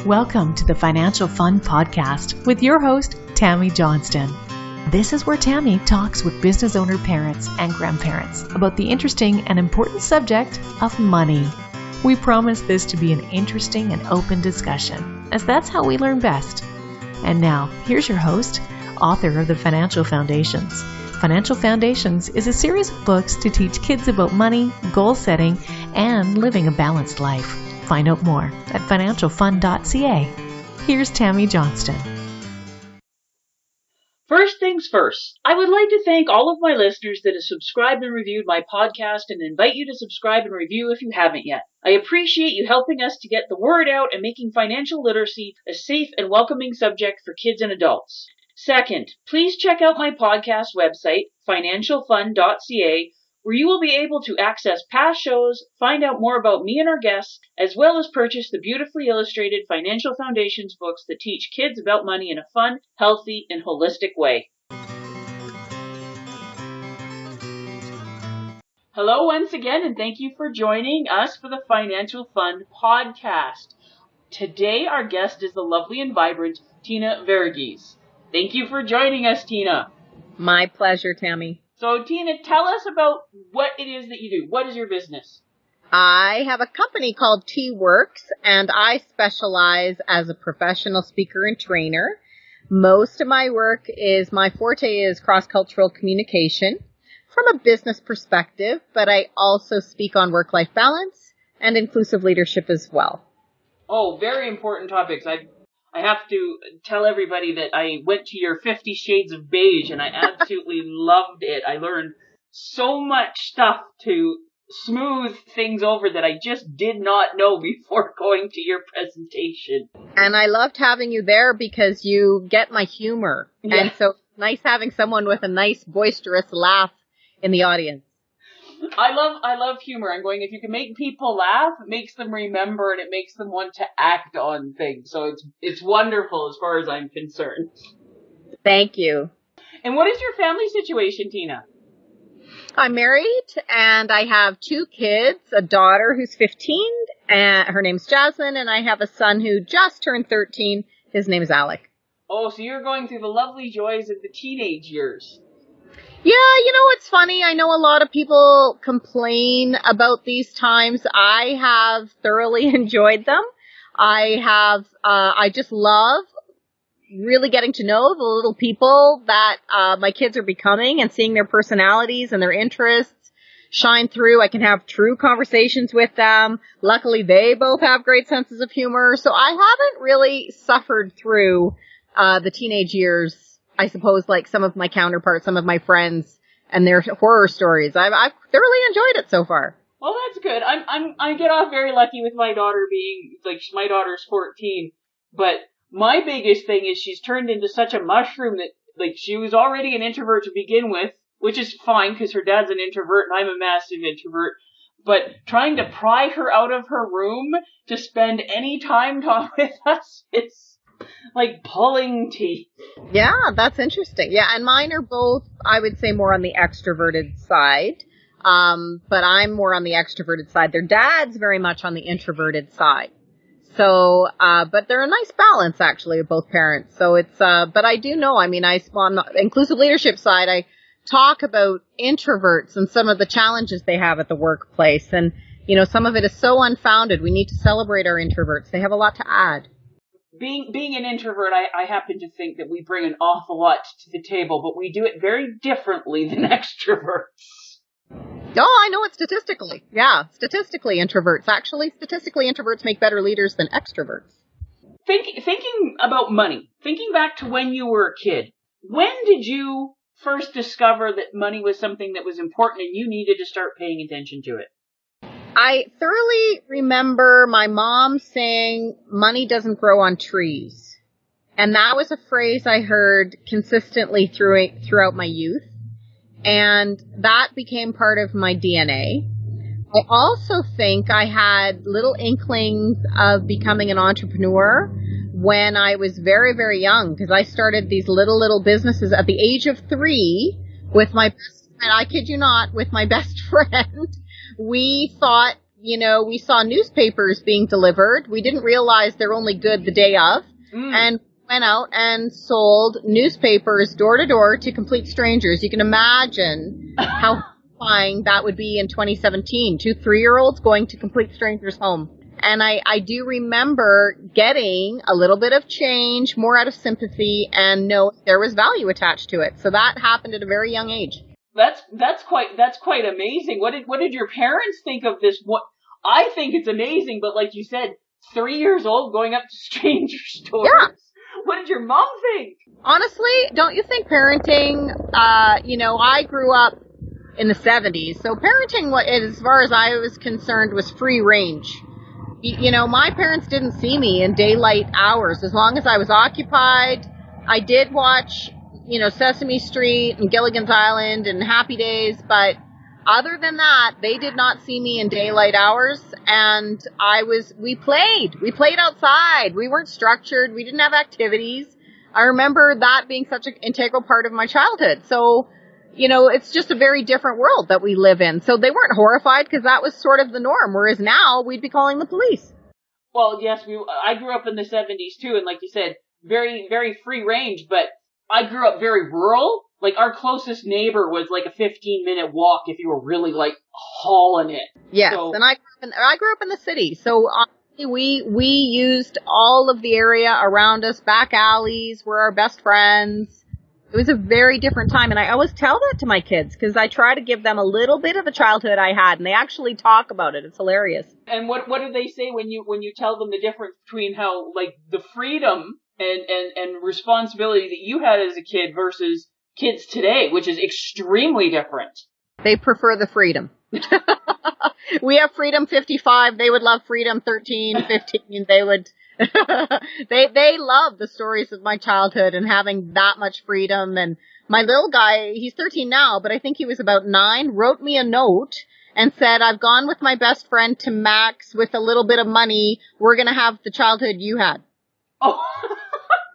Welcome to the Financial Fun Podcast with your host, Tammy Johnston. This is where Tammy talks with business owner parents and grandparents about the interesting and important subject of money. We promise this to be an interesting and open discussion, as that's how we learn best. And now, here's your host, author of the Financial Foundations. Financial Foundations is a series of books to teach kids about money, goal setting, and living a balanced life. Find out more at financialfun.ca. Here's Tammy Johnston. First things first, I would like to thank all of my listeners that have subscribed and reviewed my podcast and invite you to subscribe and review if you haven't yet. I appreciate you helping us to get the word out and making financial literacy a safe and welcoming subject for kids and adults. Second, please check out my podcast website, financialfun.ca, where you will be able to access past shows, find out more about me and our guests, as well as purchase the beautifully illustrated Financial Foundations books that teach kids about money in a fun, healthy, and holistic way. Hello once again, and thank you for joining us for the Financial Fun Podcast. Today, our guest is the lovely and vibrant Tina Varughese. Thank you for joining us, Tina. My pleasure, Tammy. So, Tina, tell us about what it is that you do. What is your business? I have a company called tWorks, and I specialize as a professional speaker and trainer. Most of my work my forte is cross-cultural communication from a business perspective, but I also speak on work-life balance and inclusive leadership as well. Oh, very important topics. I have to tell everybody that I went to your 50 Shades of Beige and I absolutely loved it. I learned so much stuff to smooth things over that I just did not know before going to your presentation. And I loved having you there because you get my humor. Yeah. And so it's nice having someone with a nice boisterous laugh in the audience. I love humor. I'm going, if you can make people laugh, it makes them remember and it makes them want to act on things. So it's wonderful as far as I'm concerned. Thank you. And what is your family situation, Tina? I'm married and I have 2 kids, a daughter who's 15, and her name's Jasmine, and I have a son who just turned 13. His name is Alec. Oh, so you're going through the lovely joys of the teenage years. Yeah, it's funny. I know a lot of people complain about these times. I have thoroughly enjoyed them. I just love really getting to know the little people that my kids are becoming and seeing their personalities and their interests shine through. I can have true conversations with them. Luckily, they both have great senses of humor. So I haven't really suffered through the teenage years, I suppose, like some of my counterparts, some of my friends, and their horror stories. I've thoroughly enjoyed it so far. Well, that's good. I get off very lucky with my daughter being, my daughter's 14, but my biggest thing is she's turned into such a mushroom that, she was already an introvert to begin with, which is fine because her dad's an introvert and I'm a massive introvert, but trying to pry her out of her room to spend any time with us is like pulling teeth. Yeah, that's interesting. Yeah, and mine are both, I would say, more on the extroverted side. But I'm more on the extroverted side. Their dad's very much on the introverted side. So, but they're a nice balance, actually, of both parents. So it's, but I do know, on the inclusive leadership side, I talk about introverts and some of the challenges they have at the workplace. And, some of it is so unfounded. We need to celebrate our introverts. They have a lot to add. Being an introvert, I happen to think that we bring an awful lot to the table, but we do it very differently than extroverts. Oh, I know it statistically. Yeah, statistically introverts make better leaders than extroverts. Thinking about money, thinking back to when you were a kid, when did you first discover that money was something that was important and you needed to start paying attention to it? I thoroughly remember my mom saying, money doesn't grow on trees. And that was a phrase I heard consistently throughout my youth. And that became part of my DNA. I also think I had little inklings of becoming an entrepreneur when I was very, very young, because I started these little businesses at the age of 3 with my best friend. I kid you not, with my best friend. We thought we saw newspapers being delivered. We didn't realize they're only good the day of. And went out and sold newspapers door to door to complete strangers. You can imagine how horrifying that would be in 2017. 2 3-year-olds going to complete strangers' home. And I do remember getting a little bit of change, more out of sympathy, and know there was value attached to it. So that happened at a very young age. That's quite amazing. What did your parents think of this? What I think it's amazing, but like you said, 3 years old going up to stranger stores. Yeah. What did your mom think? Honestly, don't you think parenting, I grew up in the 70s, so parenting, as far as I was concerned, was free range. My parents didn't see me in daylight hours. As long as I was occupied, I did watch, Sesame Street and Gilligan's Island and Happy Days, but other than that, they did not see me in daylight hours, and we played outside. We weren't structured. We didn't have activities. I remember that being such an integral part of my childhood. So, it's just a very different world that we live in. So they weren't horrified because that was sort of the norm, whereas now we'd be calling the police. Well, yes, I grew up in the 70s too, and like you said, very, very free range, but I grew up very rural. Like, our closest neighbor was like a 15-minute walk if you were really, like, hauling it. Yes, so, and I grew up in the city, so we used all of the area around us. Back alleys were our best friends. It was a very different time, and I always tell that to my kids, because I try to give them a little bit of the childhood I had, and they actually talk about it. It's hilarious. And what do they say when you tell them the difference between how, like, the freedom and responsibility that you had as a kid versus kids today, which is extremely different? They prefer the freedom. We have freedom 55. They would love freedom 13, 15. They would, they love the stories of my childhood and having that much freedom. And my little guy, he's 13 now, but I think he was about 9, wrote me a note and said, "I've gone with my best friend to Max with a little bit of money. We're going to have the childhood you had." Oh.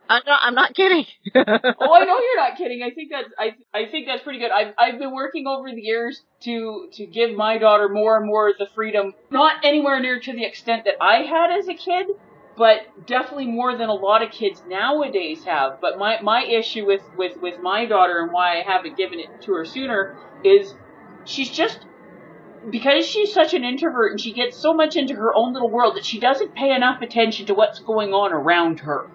I'm not kidding. Oh, I know you're not kidding. I think that's pretty good. I've been working over the years to give my daughter more and more of the freedom. Not anywhere near to the extent that I had as a kid, but definitely more than a lot of kids nowadays have. But my issue with my daughter and why I haven't given it to her sooner is because she's such an introvert and she gets so much into her own little world that she doesn't pay enough attention to what's going on around her.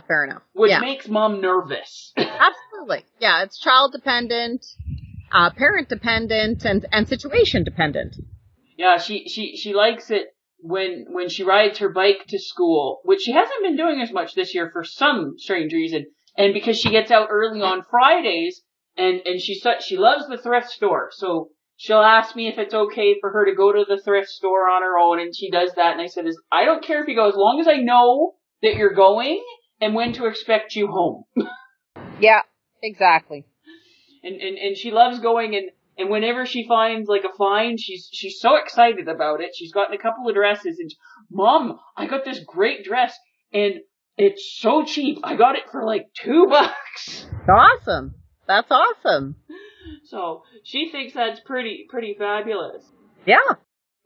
Fair enough. Which makes mom nervous. Absolutely. Yeah, it's child dependent, parent dependent, and situation dependent. Yeah, she likes it when she rides her bike to school, which she hasn't been doing as much this year for some strange reason. And because she gets out early on Fridays, and she loves the thrift store, so she'll ask me if it's okay for her to go to the thrift store on her own, and she does that. And I said, I don't care if you go, as long as I know that you're going and when to expect you home. Yeah, exactly. And she loves going, and whenever she finds like a find, she's so excited about it. She's gotten a couple of dresses, and Mom, I got this great dress, and it's so cheap. I got it for like $2. Awesome. That's awesome. So she thinks that's pretty fabulous. Yeah.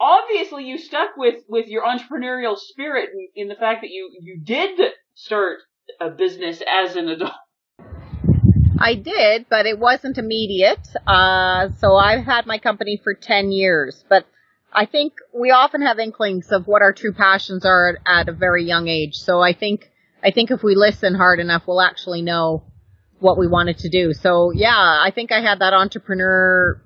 Obviously, you stuck with your entrepreneurial spirit in the fact that you did start a business as an adult. I did, but it wasn't immediate. So I've had my company for 10 years. But I think we often have inklings of what our true passions are at a very young age. So I think if we listen hard enough, we'll actually know what we wanted to do. So yeah, I think I had that entrepreneur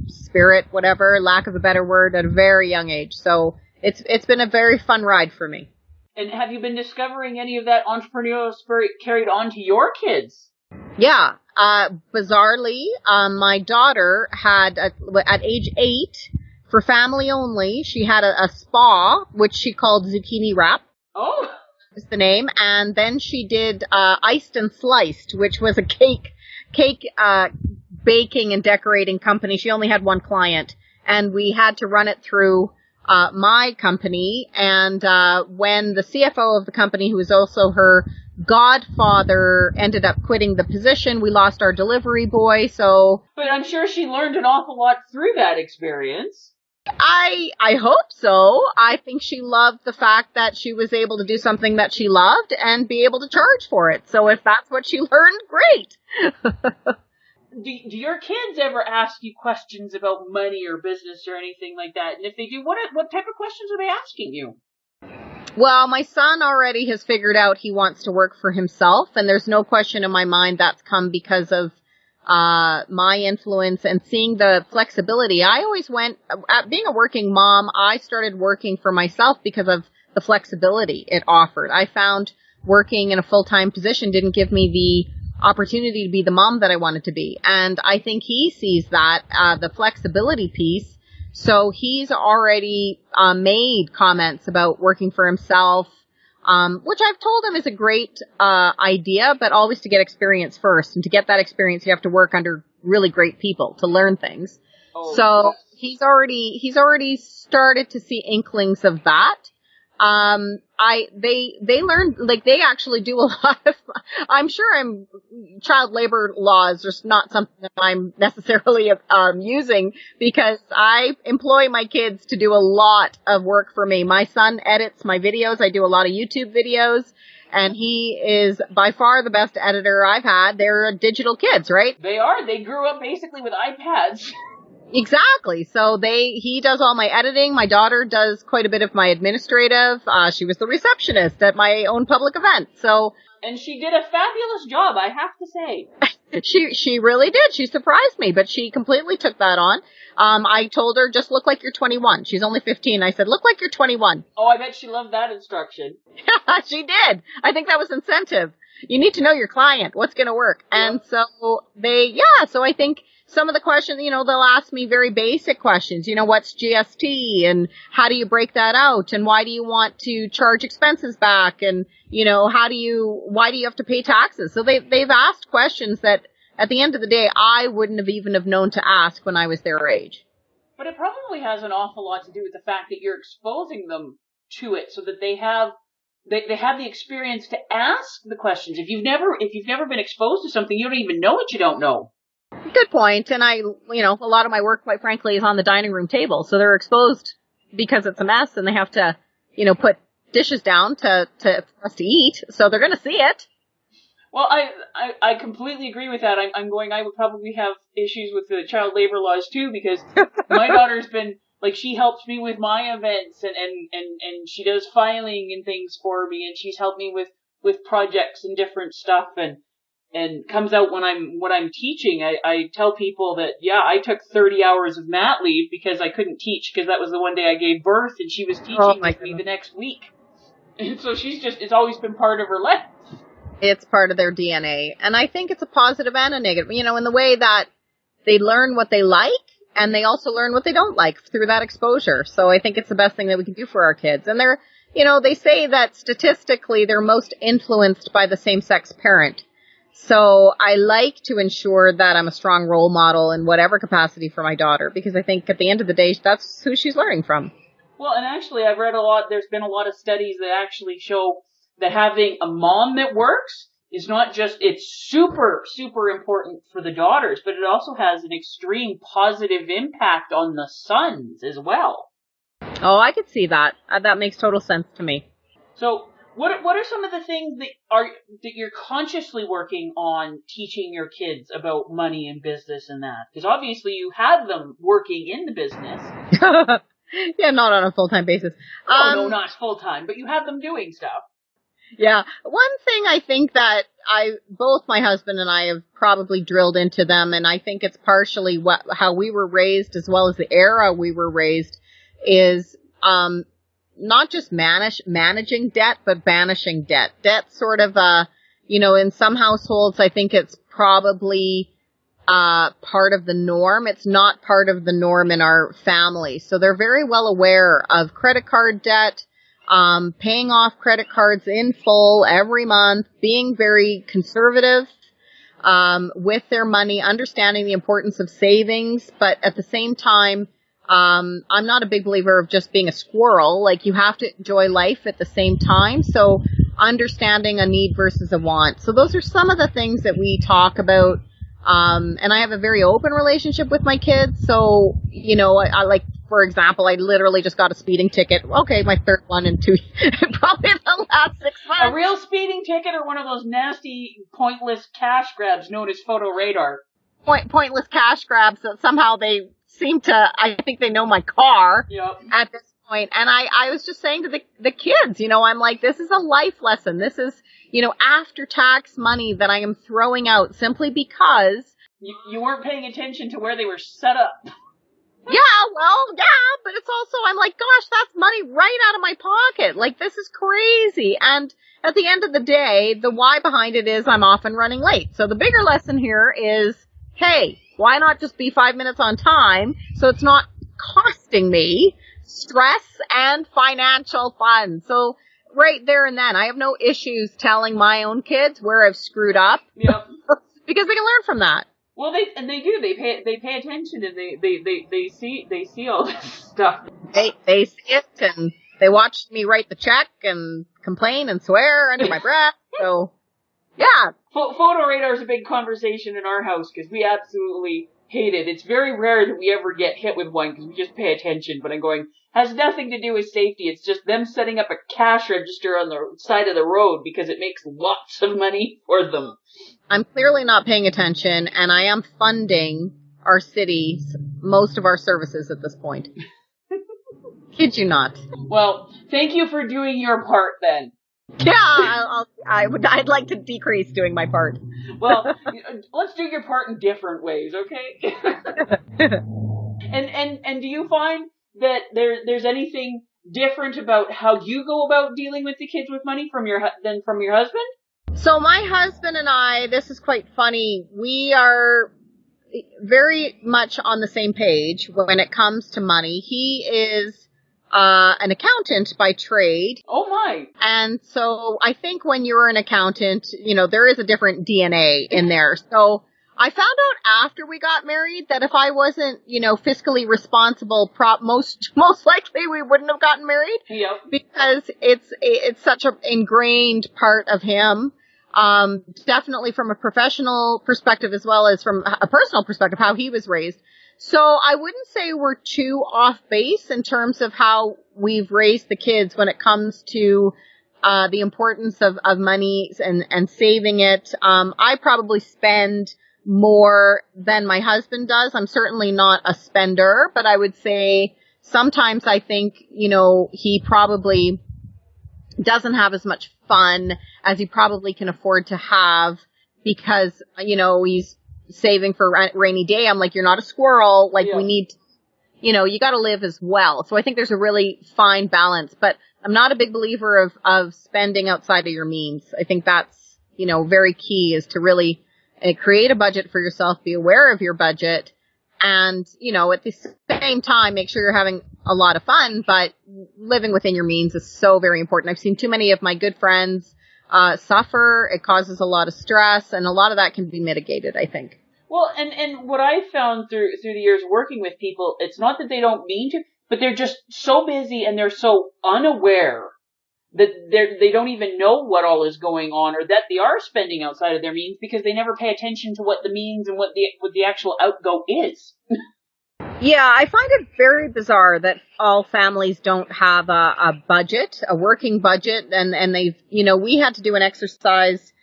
spirit, whatever, lack of a better word, at a very young age. So it's been a very fun ride for me. And have you been discovering any of that entrepreneurial spirit carried on to your kids? Yeah. Bizarrely, my daughter had, at age 8, for family only, she had a spa, which she called Zucchini Wrap. Oh. Is the name. And then she did Iced and Sliced, which was a cake baking and decorating company. She only had one client, and we had to run it through my company. And when the CFO of the company, who was also her godfather, ended up quitting the position, we lost our delivery boy. So, but I'm sure she learned an awful lot through that experience. I hope so. I think she loved the fact that she was able to do something that she loved and be able to charge for it. So if that's what she learned, great. Do your kids ever ask you questions about money or business or anything like that? And if they do, what type of questions are they asking you? Well, my son already has figured out he wants to work for himself, and there's no question in my mind that's come because of my influence and seeing the flexibility. I always went, being a working mom, I started working for myself because of the flexibility it offered. I found working in a full-time position didn't give me the opportunity to be the mom that I wanted to be. And I think he sees that, the flexibility piece. So he's already made comments about working for himself, which I've told him is a great idea, but always to get experience first. And to get that experience, you have to work under really great people to learn things. Oh, so yes. He's already started to see inklings of that. They learn, like, they actually do a lot of, I'm sure child labor laws are not something that I'm necessarily, using, because I employ my kids to do a lot of work for me. My son edits my videos. I do a lot of YouTube videos, and he is by far the best editor I've had. They're digital kids, right? They are. They grew up basically with iPads. Exactly. So he does all my editing. My daughter does quite a bit of my administrative. She was the receptionist at my own public event. And she did a fabulous job, I have to say. She really did. She surprised me, but she completely took that on. I told her, just look like you're 21. She's only 15. I said, look like you're 21. Oh, I bet she loved that instruction. She did. I think that was incentive. You need to know your client, what's going to work. Yeah. And so so I think some of the questions, they'll ask me very basic questions. What's GST, and how do you break that out, and why do you want to charge expenses back, and why do you have to pay taxes? So they've asked questions that at the end of the day I wouldn't have even have known to ask when I was their age. But it probably has an awful lot to do with the fact that you're exposing them to it, so that they have the experience to ask the questions. If you've never been exposed to something, you don't even know what you don't know. Good point. And a lot of my work, quite frankly, is on the dining room table. So they're exposed because it's a mess, and they have to, put dishes down for us to eat. So they're going to see it. Well, I completely agree with that. I would probably have issues with the child labor laws too, because my daughter's been, like, she helps me with my events, and she does filing and things for me, and she's helped me with projects and different stuff, and comes out when I'm teaching. I tell people that, I took 30 hours of mat leave because I couldn't teach, because that was the one day I gave birth, and she was teaching with me the next week. And so it's always been part of her life. It's part of their DNA. And I think it's a positive and a negative, in the way that they learn what they like, and they also learn what they don't like through that exposure. So I think it's the best thing that we can do for our kids. And they're, they say that statistically they're most influenced by the same-sex parent. So I like to ensure that I'm a strong role model in whatever capacity for my daughter, because I think at the end of the day, that's who she's learning from. Well, and actually I've read there's been a lot of studies that actually show that having a mom that works is not just, it's super, super important for the daughters, but it also has an extreme positive impact on the sons as well. Oh, I could see that. That makes total sense to me. So, what are some of the things that you're consciously working on teaching your kids about money and business and that? Because obviously you have them working in the business. Yeah, not on a full-time basis. No, not full-time, but you have them doing stuff. Yeah. One thing I think that both my husband and I have probably drilled into them, and I think it's partially how we were raised as well as the era we were raised, is not just managing debt, but banishing debt. Debt's sort of in some households, I think it's probably part of the norm. It's not part of the norm in our family. So they're very well aware of credit card debt, paying off credit cards in full every month, being very conservative with their money, understanding the importance of savings, but at the same time, I'm not a big believer of just being a squirrel. Like, you have to enjoy life at the same time. So understanding a need versus a want. So those are some of the things that we talk about. And I have a very open relationship with my kids. So, I like for example, I literally just got a speeding ticket. Okay, my third one in probably the last 6 months. A real speeding ticket or one of those nasty, pointless cash grabs known as photo radar? Pointless cash grabs that somehow they seem to, I think they know my car at this point. And I was just saying to the kids, I'm like, this is a life lesson. This is, after tax money that I am throwing out simply because you weren't paying attention to where they were set up. But it's also, I'm like, gosh, that's money right out of my pocket. Like, this is crazy. And at the end of the day, the why behind it is I'm often running late. So the bigger lesson here is, hey, why not just be 5 minutes on time so it's not costing me stress and financial fun. So right there and then, I have no issues telling my own kids where I've screwed up. Yep. Because they can learn from that. Well, they do. They pay attention and they see all this stuff. They see it and they watch me write the check and complain and swear under my breath. So, yeah. Photo radar is a big conversation in our house because we absolutely hate it. It's very rare that we ever get hit with one because we just pay attention. But I'm going, has nothing to do with safety. It's just them setting up a cash register on the side of the road because it makes lots of money for them. I'm clearly not paying attention, and I am funding our city's most of our services at this point. Kid you not. Well, thank you for doing your part then. Yeah, I'd like to decrease doing my part. Well, let's do your part in different ways, okay? And do you find that there's anything different about how you go about dealing with the kids with money than from your husband? So my husband and I, this is quite funny, we are very much on the same page when it comes to money. He is an accountant by trade. Oh my. And so I think when you're an accountant, there is a different DNA in there. So I found out after we got married that if I wasn't, fiscally responsible, most likely we wouldn't have gotten married. Yep. Because it's such an ingrained part of him. Definitely from a professional perspective as well as from a personal perspective, how he was raised. So I wouldn't say we're too off base in terms of how we've raised the kids when it comes to the importance of money and saving it. I probably spend more than my husband does. I'm certainly not a spender, but I would say sometimes I think, he probably doesn't have as much fun as he probably can afford to have because, he's saving for rainy day. I'm like, you're not a squirrel. Like we need, you got to live as well. So I think there's a really fine balance, but I'm not a big believer of spending outside of your means. I think that's, very key is to really create a budget for yourself, be aware of your budget, and, at the same time, make sure you're having a lot of fun, but living within your means is so very important. I've seen too many of my good friends suffer. It causes a lot of stress, and a lot of that can be mitigated, I think. Well, and what I found through the years working with people, it's not that they don't mean to, but they're just so busy and they're so unaware that they don't even know what all is going on or that they are spending outside of their means because they never pay attention to what the means and what the actual outgo is. Yeah, I find it very bizarre that all families don't have a budget, a working budget, and they've, we had to do an exercise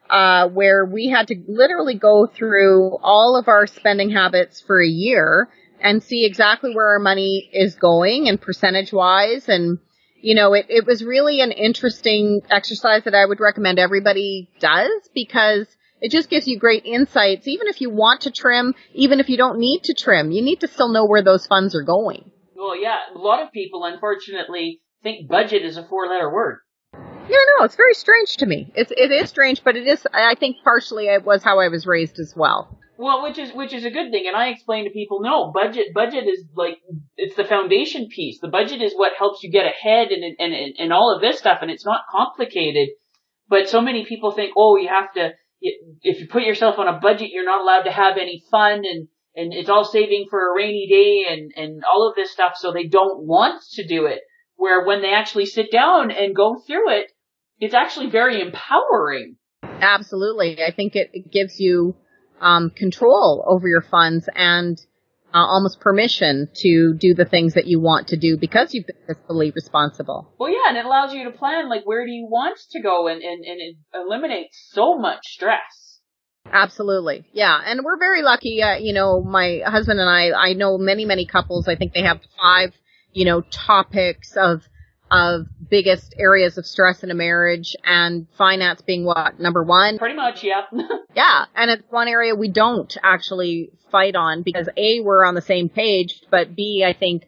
where we had to literally go through all of our spending habits for a year and see exactly where our money is going and percentage-wise, and it was really an interesting exercise that I would recommend everybody does because it just gives you great insights. Even if you want to trim, even if you don't need to trim, you need to still know where those funds are going. Well, yeah, a lot of people, unfortunately, think budget is a 4-letter word. Yeah, no, it's very strange to me. It is strange, but it is, I think partially it was how I was raised as well. Well, which is a good thing, and I explain to people, no, budget is like, it's the foundation piece. The budget is what helps you get ahead and all of this stuff, and it's not complicated. But so many people think, oh, you have to, if you put yourself on a budget, you're not allowed to have any fun, and it's all saving for a rainy day, and all of this stuff, so they don't want to do it. Where when they actually sit down and go through it, it's actually very empowering. Absolutely. I think it gives you control over your funds and almost permission to do the things that you want to do because you've been fiscally responsible. Well, yeah, and it allows you to plan, like, where do you want to go, and it eliminates so much stress. Absolutely. Yeah. And we're very lucky. My husband and I know many, many couples. I think they have 5, topics of biggest areas of stress in a marriage, and finance being what? Number 1? Pretty much, yeah. Yeah. And it's one area we don't actually fight on because A, we're on the same page, but B, I think,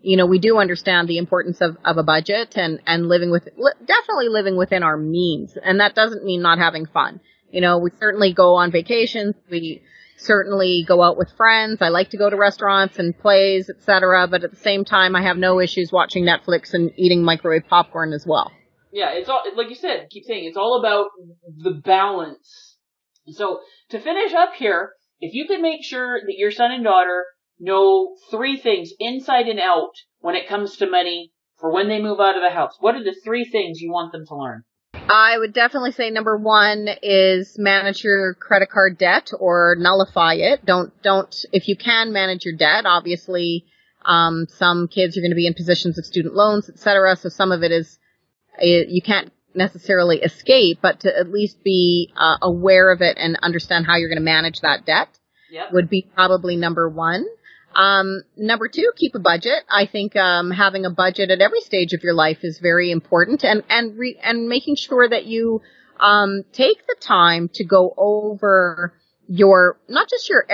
we do understand the importance of a budget and definitely living within our means. And that doesn't mean not having fun. We certainly go on vacations. We certainly go out with friends. I like to go to restaurants and plays, etc. But at the same time, I have no issues watching Netflix and eating microwave popcorn as well. Yeah, it's all, like you said, keep saying, it's all about the balance. So to finish up here, if you could make sure that your son and daughter know 3 things inside and out when it comes to money for when they move out of the house, what are the 3 things you want them to learn? I would definitely say number 1 is manage your credit card debt or nullify it. Don't, if you can manage your debt, obviously, some kids are going to be in positions of student loans, etc. So some of it is, you can't necessarily escape, but to at least be aware of it and understand how you're going to manage that debt would be probably number 1. Number 2, keep a budget. I think having a budget at every stage of your life is very important, and making sure that you take the time to go over your, not just your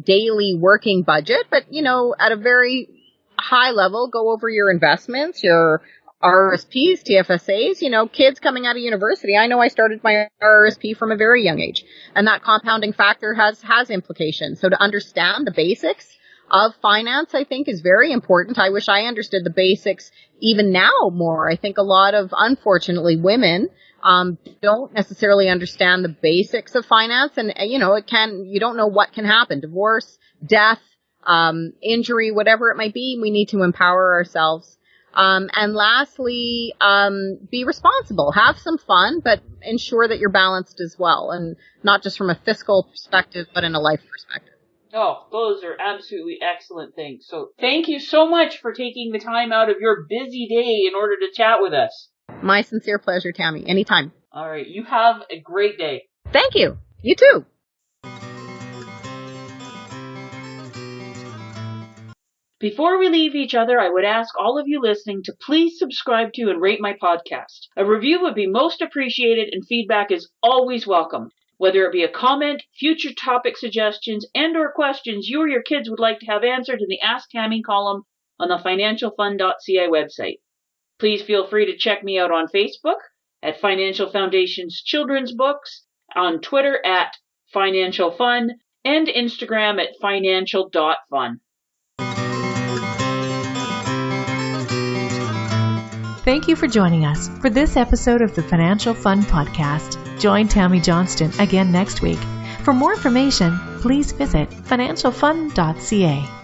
daily working budget, but at a very high level, go over your investments, your RRSPs, TFSAs, kids coming out of university. I know I started my RRSP from a very young age, and that compounding factor has implications. So to understand the basics of finance, I think, is very important. I wish I understood the basics even now more. I think a lot of, unfortunately, women don't necessarily understand the basics of finance, and you don't know what can happen. Divorce, death, injury, whatever it might be, we need to empower ourselves. And lastly, be responsible. Have some fun, but ensure that you're balanced as well, and not just from a fiscal perspective, but in a life perspective. Oh, those are absolutely excellent things. So thank you so much for taking the time out of your busy day in order to chat with us. My sincere pleasure, Tammy. Anytime. All right. You have a great day. Thank you. You too. Before we leave each other, I would ask all of you listening to please subscribe to and rate my podcast. A review would be most appreciated, and feedback is always welcome. Whether it be a comment, future topic suggestions, and or questions you or your kids would like to have answered in the Ask Tammy column on the financialfund.ca website. Please feel free to check me out on Facebook at Financial Foundation's Children's Books, on Twitter at Financial Fun, and Instagram at financial.fun. Thank you for joining us for this episode of the Financial Fun Podcast. Join Tammy Johnston again next week. For more information, please visit financialfun.ca.